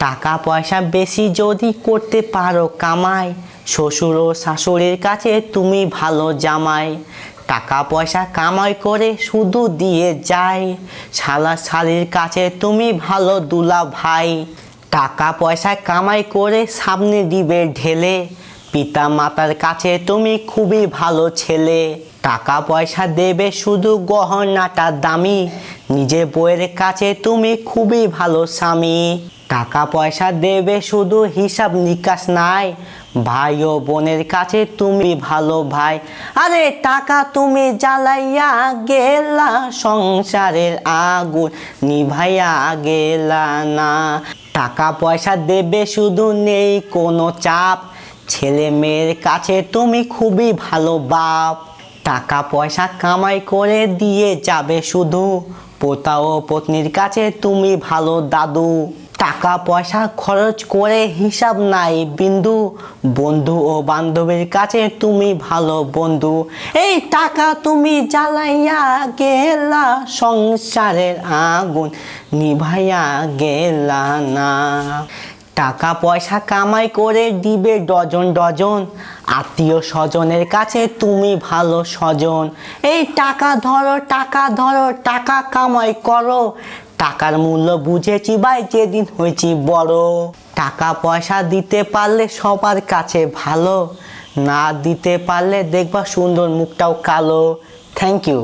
টাকা পয়সা বেশি যদি করতে পারো কামাই, শ্বশুর ও শাশুড়ির কাছে তুমি ভালো জামাই। টাকা পয়সা কামাই করে শুধু দিয়ে যায়, শালা শালির কাছে তুমি ভালো দুলা ভাই। টাকা পয়সা কামাই করে সামনে দিবে ঢেলে, পিতা মাতার কাছে তুমি খুবই ভালো ছেলে। টাকা পয়সা দেবে শুধু গহনাটা দামি, নিজে বউয়ের কাছে তুমি খুবই ভালো স্বামী। টাকা পয়সা দেবে শুধু হিসাব নিকাশ নাই, ভাই ও বোনের কাছে তুমি ভালো ভাই। আরে টাকা তুমি জ্বালাইয়া গেলা, সংসারের আগুন নিভাইয়া গেলা না। টাকা পয়সা দেবে শুধু নেই কোনো চাপ, ছেলে মেয়ের কাছে তুমি খুবই ভালো বাপ। টাকা পয়সা কামাই করে দিয়ে যাবে শুধু, পোতা ও পত্নীর কাছে তুমি ভালো দাদু। টাকা পয়সা খরচ করে হিসাব নাই বিন্দু, বন্ধু ও বান্ধবীর কাছে তুমি ভালো বন্ধু। এই টাকা তুমি জ্বালাইয়া গেলা, সংসারের আগুন নিভাইয়া গেলা না। টাকা পয়সা কামাই করে দিবে ডজন ডজন, আত্মীয় স্বজনের কাছে তুমি ভালো স্বজন। এই টাকা ধরো টাকা ধরো, টাকা কামাই করো, টাকার মূল্য বুঝেছি ভাই যেদিন হয়েছি বড়। টাকা পয়সা দিতে পারলে সবার কাছে ভালো, না দিতে পারলে দেখবা সুন্দর মুখটাও কালো। Thank you.